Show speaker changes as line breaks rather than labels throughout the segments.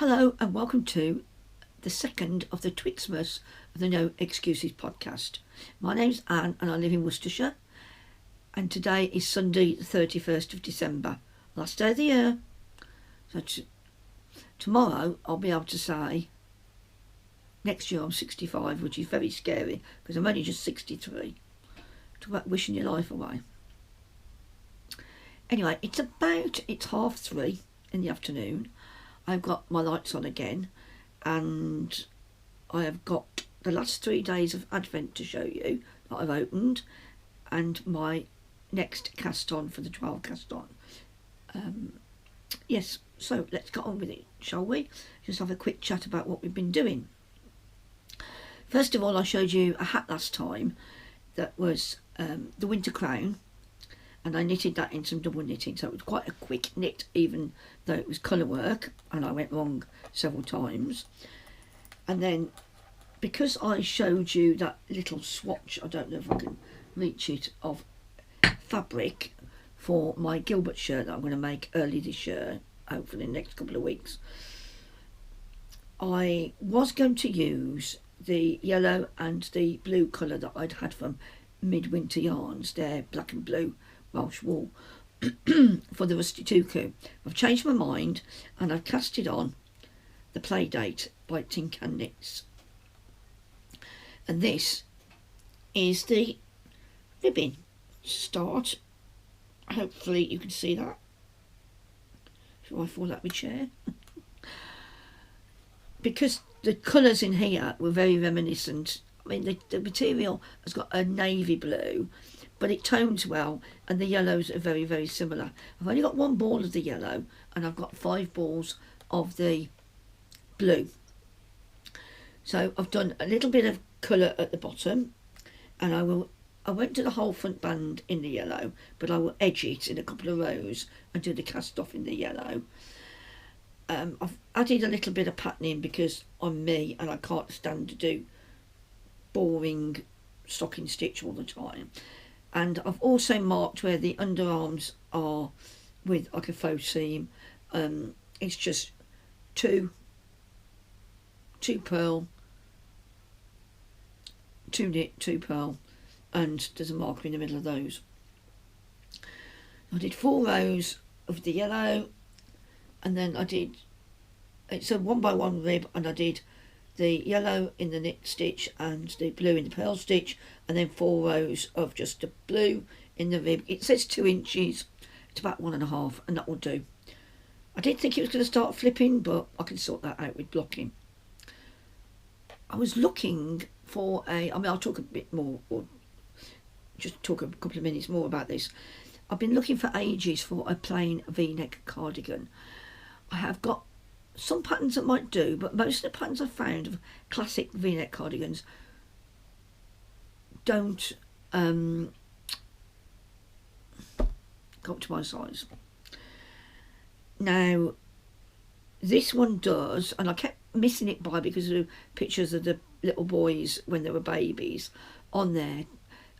Hello and welcome to the second of the Twixmas of the No Excuses podcast. My name's Anne and I live in Worcestershire, and today is Sunday the 31st of December, last day of the year. So tomorrow I'll be able to say next year I'm 65, which is very scary because I'm only just 63. Talk about wishing your life away. Anyway, it's 3:30 in the afternoon. I've got my lights on again, and I have got the last 3 days of Advent to show you that I've opened, and my next cast on for the 12 cast on. Yes, so let's get on with it, shall we? Just have a quick chat about what we've been doing. First of all, I showed you a hat last time that was the winter crown, and I knitted that in some double knitting, so it was quite a quick knit even though it was colour work and I went wrong several times. And then because I showed you that little swatch, I don't know if I can reach it, of fabric for my Gilbert shirt that I'm going to make early this year, hopefully in the next couple of weeks, I was going to use the yellow and the blue colour that I'd had from Midwinter Yarns, their black and blue Welsh wool, for the Rusty Tuku. I've changed my mind and I've cast it on the Playdate by Tincanknits. And this is the ribbon start. Hopefully you can see that. Shall I fall out my chair? Because the colours in here were very reminiscent. I mean, the material has got a navy blue, but it tones well, and the yellows are very, very similar. I've only got one ball of the yellow, and I've got 5 balls of the blue. So I've done a little bit of colour at the bottom, and I won't do the whole front band in the yellow, but I will edge it in a couple of rows and do the cast off in the yellow. I've added a little bit of patterning because I'm me and I can't stand to do boring stocking stitch all the time. And I've also marked where the underarms are with like a faux seam. It's just two purl, 2 knit, 2 purl, and there's a marker in the middle of those. I did 4 rows of the yellow, and then it's a 1x1 rib, and I did the yellow in the knit stitch and the blue in the purl stitch, and then 4 rows of just the blue in the rib. It says 2 inches, it's about 1.5, and that will do. I did think it was going to start flipping, but I can sort that out with blocking. I was looking for I'll talk a bit more, or just talk a couple of minutes more about this. I've been looking for ages for a plain V-neck cardigan. I have got some patterns that might do, but most of the patterns I've found of classic V-neck cardigans don't go up to my size. Now this one does, and I kept missing it by because of pictures of the little boys when they were babies on there,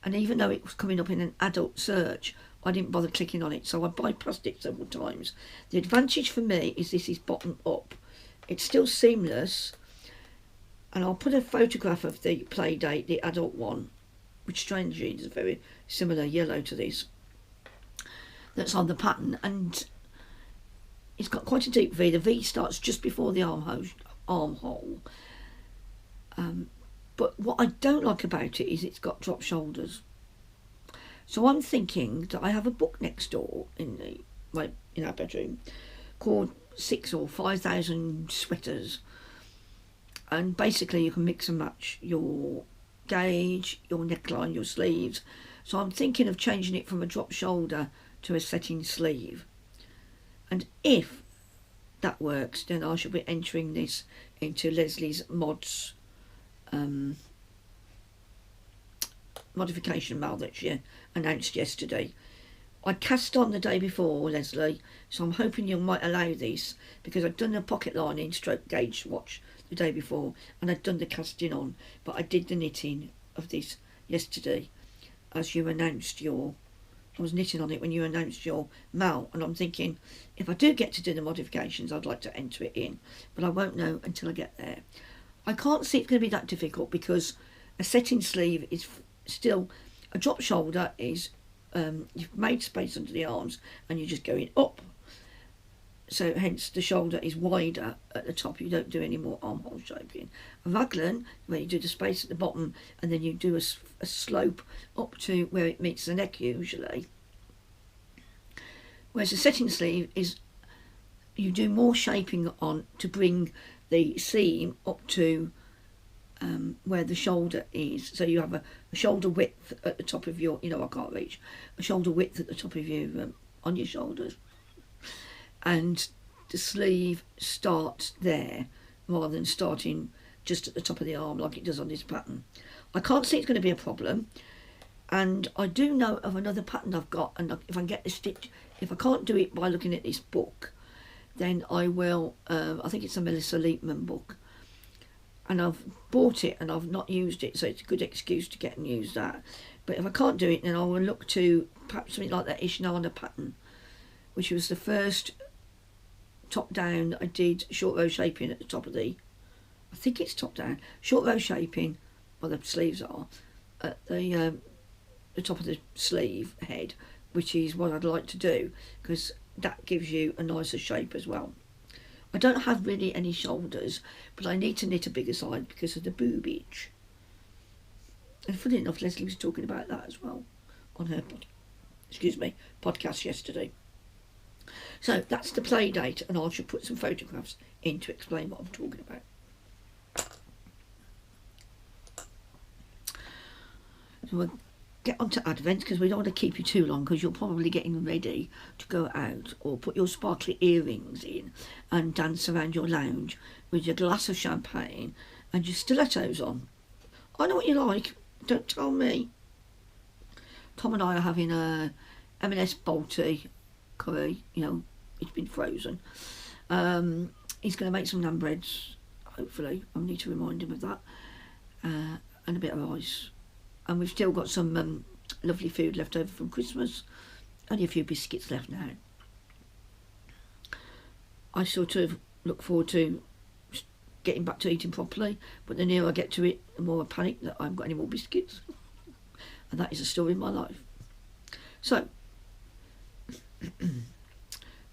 and even though it was coming up in an adult search, I didn't bother clicking on it, so I bypassed it several times. The advantage for me is this is bottom up. It's still seamless, and I'll put a photograph of the Playdate, the adult one, which strangely is a very similar yellow to this, that's on the pattern, and it's got quite a deep V. The V starts just before the armhole. But what I don't like about it is it's got drop shoulders. So I'm thinking that I have a book next door in our bedroom called 6 or 5,000 Sweaters, and basically you can mix and match your gauge, your neckline, your sleeves. So I'm thinking of changing it from a drop shoulder to a setting sleeve, and if that works, then I shall be entering this into Leslie's Mods modification mail that she announced yesterday. I cast on the day before, Leslie, so I'm hoping you might allow this, because I'd done the pocket lining stroke gauge swatch the day before and I'd done the casting on, but I did the knitting of this yesterday as you announced your I was knitting on it when you announced your mail, and I'm thinking, if I do get to do the modifications, I'd like to enter it in, but I won't know until I get there. I can't see it's going to be that difficult, because a setting sleeve is still, a drop shoulder is, you've made space under the arms and you're just going up. So hence the shoulder is wider at the top. You don't do any more armhole shaping. A raglan, where you do the space at the bottom and then you do a slope up to where it meets the neck usually. Whereas a setting sleeve is, you do more shaping on to bring the seam up to where the shoulder is. So you have a shoulder width at the top of your, I can't reach, a shoulder width at the top of you, on your shoulders. And the sleeve starts there rather than starting just at the top of the arm like it does on this pattern. I can't see it's going to be a problem, and I do know of another pattern I've got, and if I can get the stitch, if I can't do it by looking at this book, then I will. I think it's a Melissa Leapman book, and I've bought it and I've not used it, so it's a good excuse to get and use that. But if I can't do it, then I will look to perhaps something like that Ishnana pattern, which was the first top down I did short row shaping at the top of the, I think it's top down, short row shaping, well the sleeves are, at the top of the sleeve head, which is what I'd like to do, because that gives you a nicer shape as well. I don't have really any shoulders, but I need to knit a bigger side because of the boobage. And funny enough, Leslie was talking about that as well on her podcast yesterday. So that's the play date, and I should put some photographs in to explain what I'm talking about. So we'll get on to Advent, because we don't want to keep you too long, because you're probably getting ready to go out or put your sparkly earrings in and dance around your lounge with your glass of champagne and your stilettos on. I know what you like, don't tell me. Tom and I are having a M&S Balti curry, it's been frozen. He's going to make some naan breads, hopefully. I need to remind him of that. And a bit of rice. And we've still got some lovely food left over from Christmas. Only a few biscuits left now. I sort of look forward to getting back to eating properly, but the nearer I get to it, the more I panic that I haven't got any more biscuits. And that is a story in my life. So,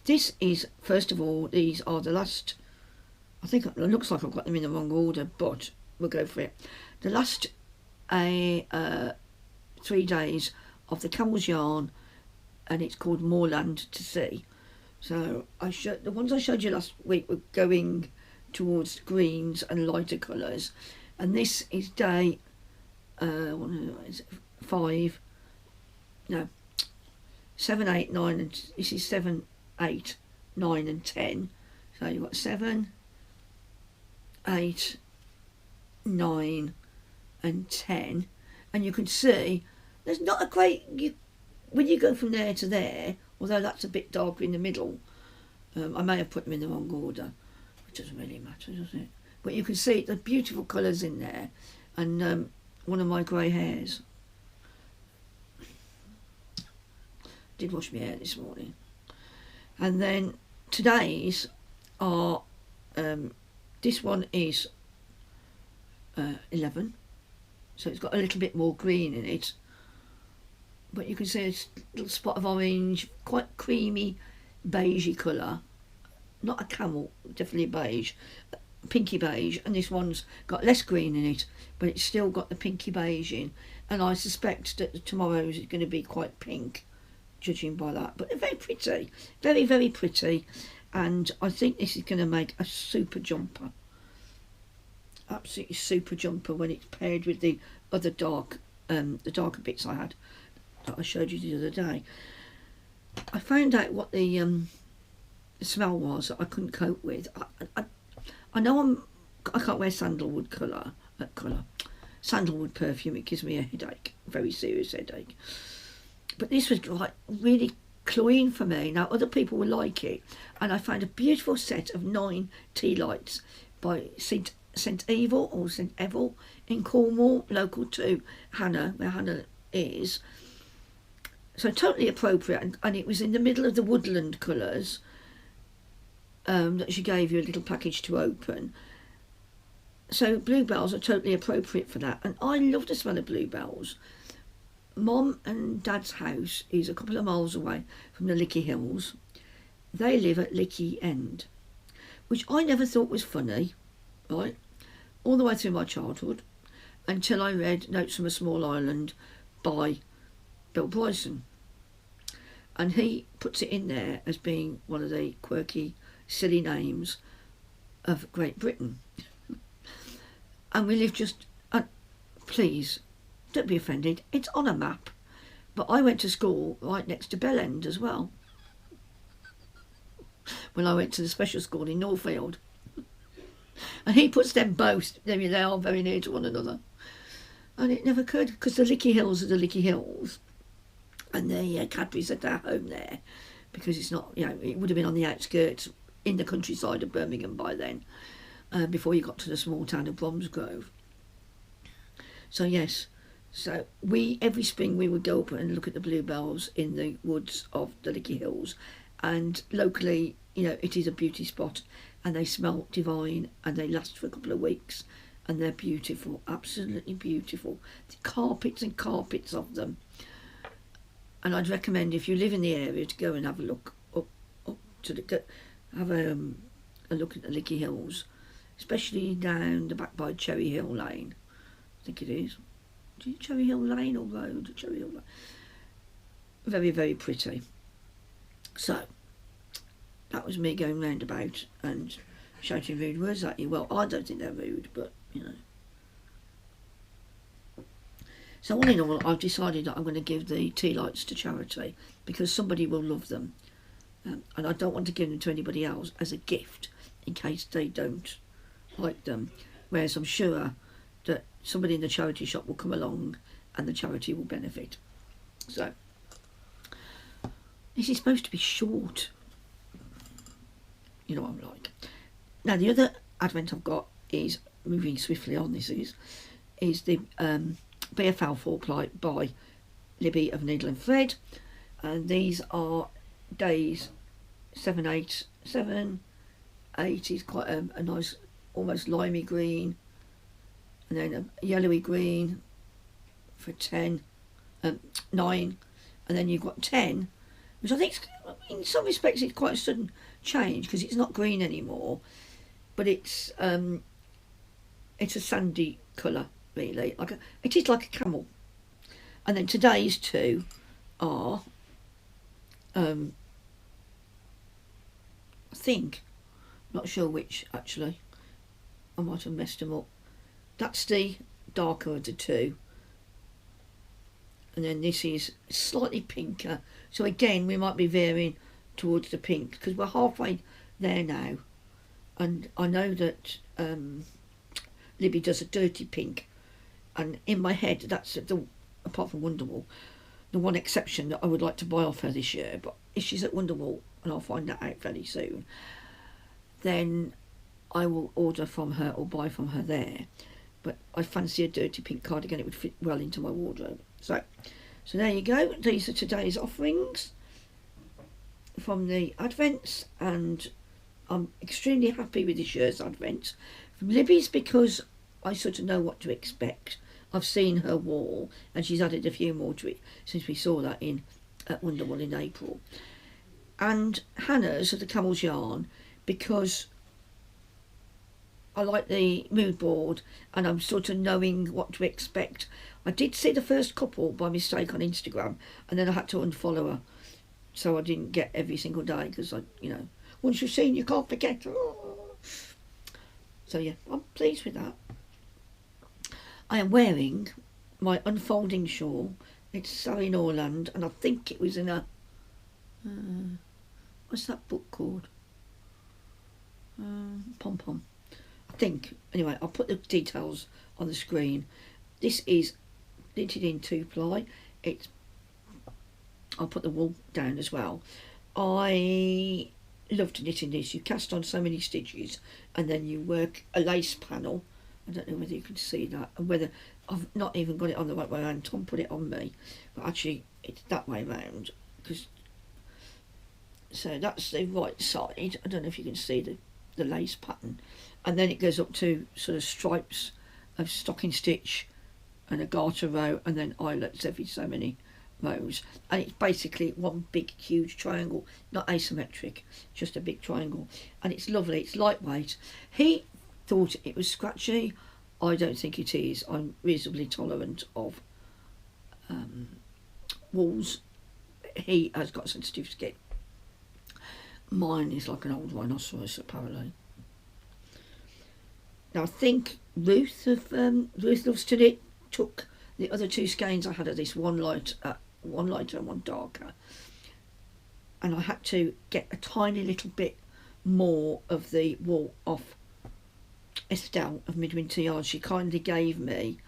this is, first of all, these are the last, I think it looks like I've got them in the wrong order, but we'll go for it. The last 3 days of the camel's yarn, and it's called Moorland to See. So the ones I showed you last week were going towards greens and lighter colours, and this is day 7, 8, 9, and this is 7, 8, 9 and 10. So you've got 7, 8, 9 and 10, and you can see there's not a great, when you go from there to there, although that's a bit darker in the middle, I may have put them in the wrong order, which doesn't really matter, does it? But you can see the beautiful colours in there, and one of my grey hairs. Did wash my hair this morning. And then today's are, this one is 11, so it's got a little bit more green in it, but you can see a little spot of orange, quite creamy beigey colour, not a camel, definitely beige, pinky beige, and this one's got less green in it, but it's still got the pinky beige in, and I suspect that tomorrow's is going to be quite pink, judging by that. But they're very pretty, very, very pretty, and I think this is going to make a super jumper, absolutely super jumper, when it's paired with the other dark, the darker bits I had that I showed you the other day. I found out what the smell was that I couldn't cope with. I know I can't wear sandalwood sandalwood perfume. It gives me a headache, a very serious headache. But this was like really cloying for me. Now other people will like it, and I found a beautiful set of 9 tea lights by St Evil or St Evil in Cornwall, local to Hannah, where Hannah is. So totally appropriate, and it was in the middle of the woodland colours that she gave you a little package to open. So bluebells are totally appropriate for that, and I love the smell of bluebells. Mum and Dad's house is a couple of miles away from the Licky Hills. They live at Licky End, which I never thought was funny, right, all the way through my childhood, until I read Notes from a Small Island by Bill Bryson. And he puts it in there as being one of the quirky, silly names of Great Britain. And we live just, please, don't be offended, it's on a map. But I went to school right next to Bell End as well, when I went to the special school in Northfield. And he puts them both, they are very near to one another. And it never occurred, because the Licky Hills are the Licky Hills, and the Cadburys had their home there, because it's not, it would have been on the outskirts, in the countryside of Birmingham by then, before you got to the small town of Bromsgrove. So yes, so every spring we would go up and look at the bluebells in the woods of the Licky Hills, and locally, it is a beauty spot, and they smell divine, and they last for a couple of weeks, and they're beautiful, absolutely beautiful. The carpets and carpets of them. And I'd recommend, if you live in the area, to go and have a look up to have a look at the Licky Hills, especially down the back by Cherry Hill Lane. I think it is. Cherry Hill Lane or Road? Cherry Hill Lane. Very, very pretty. So, that was me going round about and shouting rude words at you. Well, I don't think they're rude, but, So all in all, I've decided that I'm going to give the tea lights to charity, because somebody will love them. And I don't want to give them to anybody else as a gift, in case they don't like them. Whereas I'm sure that somebody in the charity shop will come along and the charity will benefit. So, this is supposed to be short. You know what I'm like. Now, the other advent I've got is, moving swiftly on, this is the Be a Foul Forklight by Libby of Needle and Thread. And these are days 7, 8. 7, 8 is quite a nice, almost limey green, and then a yellowy green for 10, 9, and then you've got 10, which I think in some respects it's quite a sudden change, because it's not green anymore, but it's a sandy colour, really, it is like a camel. And then today's 2 are I think, not sure which actually, I might have messed them up. That's the darker of the 2, and then this is slightly pinker, so again we might be veering towards the pink, because we're halfway there now. And I know that Libby does a dirty pink, and in my head that's apart from Wonderwall, the one exception that I would like to buy off her this year. But if she's at Wonderwall, and I'll find that out fairly soon, then I will order from her or buy from her there. But I fancy a dirty pink cardigan, it would fit well into my wardrobe. So there you go, these are today's offerings from the Advents, and I'm extremely happy with this year's Advent from Libbys, because I sort of know what to expect. I've seen her wall, and she's added a few more to it since we saw that at Wonderwall in April. And Hannah's of the Camel's Yarn, because I like the mood board and I'm sort of knowing what to expect. I did see the first couple by mistake on Instagram, and then I had to unfollow her, so I didn't get every single day, because once you've seen you can't forget. So yeah, I'm pleased with that. I am wearing my unfolding shawl. It's Sari Norlund, and I think it was in a what's that book called? Pom Pom, I think. Anyway, I'll put the details on the screen. This is knitted in 2-ply. I'll put the wool down as well. I love to knit in this. You cast on so many stitches, and then you work a lace panel. I don't know whether you can see that, and whether I've not even got it on the right way around. Tom put it on me, but actually it's that way round, because so that's the right side. I don't know if you can see the lace pattern, and then it goes up to sort of stripes of stocking stitch and a garter row, and then eyelets every so many rows, and it's basically one big huge triangle, not asymmetric, just a big triangle, and it's lovely. It's lightweight. He thought it was scratchy. I don't think it is. I'm reasonably tolerant of wools. He has got sensitive skin. Mine is like an old rhinoceros, apparently. Now I think Ruth Loves to Knit took the other two skeins I had of this, one lighter and one darker, and I had to get a tiny little bit more of the wool off Estelle of Midwinter Yard. She kindly gave me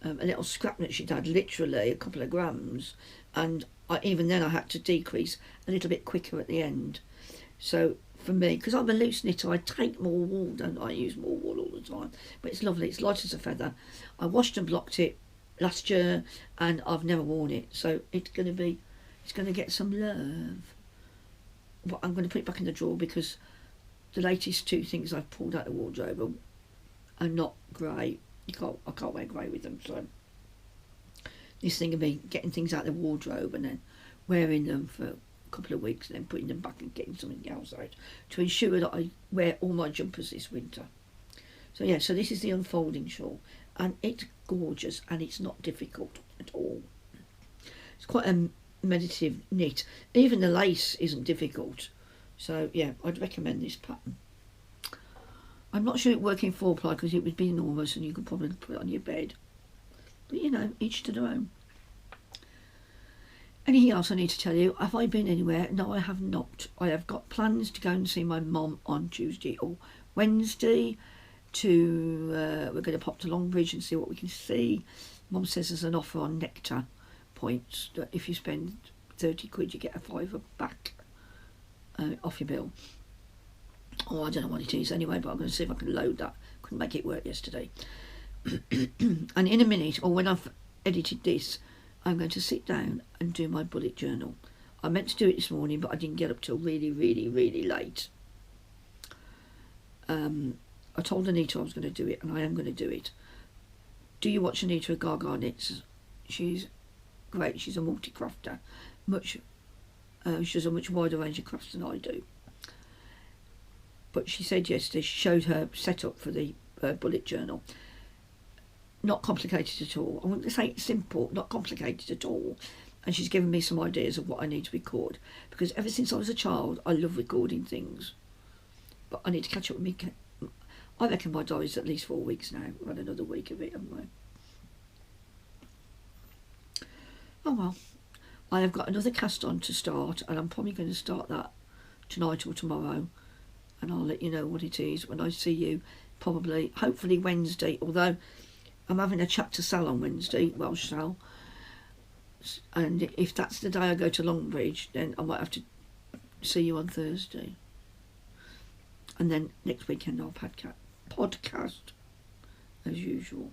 a little scrap that she'd had, literally a couple of grams, and even then I had to decrease a little bit quicker at the end. So for me, because I'm a loose knitter, I take more wool, don't I? I use more wool all the time, but it's lovely. It's light as a feather. I washed and blocked it last year, and I've never worn it, so it's going to get some love. But I'm going to put it back in the drawer, because the latest two things I've pulled out of the wardrobe are not grey. I can't wear grey with them, so this thing of me getting things out of the wardrobe and then wearing them for a couple of weeks and then putting them back and getting something else out to ensure that I wear all my jumpers this winter. So yeah, so this is the unfolding shawl, and it's gorgeous and it's not difficult at all. It's quite a meditative knit. Even the lace isn't difficult, so yeah, I'd recommend this pattern. I'm not sure it worked in 4-ply because it would be enormous and you could probably put it on your bed, but you know, each to their own. Anything else I need to tell you? Have I been anywhere? No, I have not. I have got plans to go and see my mum on Tuesday or Wednesday. We're going to pop to Longbridge and see what we can see. Mum says there's an offer on nectar points that if you spend 30 quid you get a £5 back off your bill. Oh, I don't know what it is anyway, but I'm going to see if I can load that. Couldn't make it work yesterday. And in a minute, or when I've edited this, I'm going to sit down and do my bullet journal. I meant to do it this morning, but I didn't get up till really, really, really late. I told Anita I was going to do it, and I am going to do it. Do you watch Anita at Cardigan? She's great. She's a multi-crafter. She does a much wider range of crafts than I do. But she said yesterday, she showed her setup for the bullet journal. Not complicated at all. I wouldn't say it's simple, not complicated at all. And she's given me some ideas of what I need to record. Because ever since I was a child, I love recording things. But I need to catch up with me. I reckon my diary's at least 4 weeks now. We've had another week of it, haven't we? Oh well. I have got another cast on to start, and I'm probably going to start that tonight or tomorrow. And I'll let you know what it is when I see you, probably, hopefully Wednesday, although I'm having a chat to Sal on Wednesday, Welsh Sal, and if that's the day I go to Longbridge, then I might have to see you on Thursday. And then next weekend I'll podcast, as usual.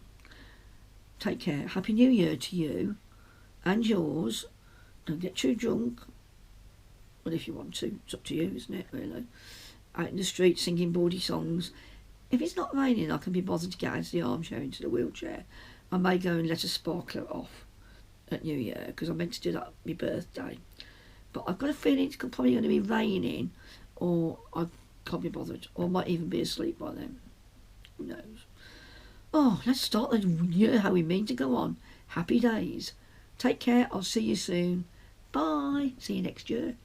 Take care. Happy New Year to you and yours. Don't get too drunk. Well, if you want to, it's up to you, isn't it, really? Out in the street singing bawdy songs. If it's not raining, I can be bothered to get out of the armchair into the wheelchair. I may go and let a sparkler off at New Year, because I meant to do that on my birthday. But I've got a feeling it's probably going to be raining, or I can't be bothered, or I might even be asleep by then. Who knows? Oh, let's start the year how we mean to go on. Happy days. Take care. I'll see you soon. Bye. See you next year.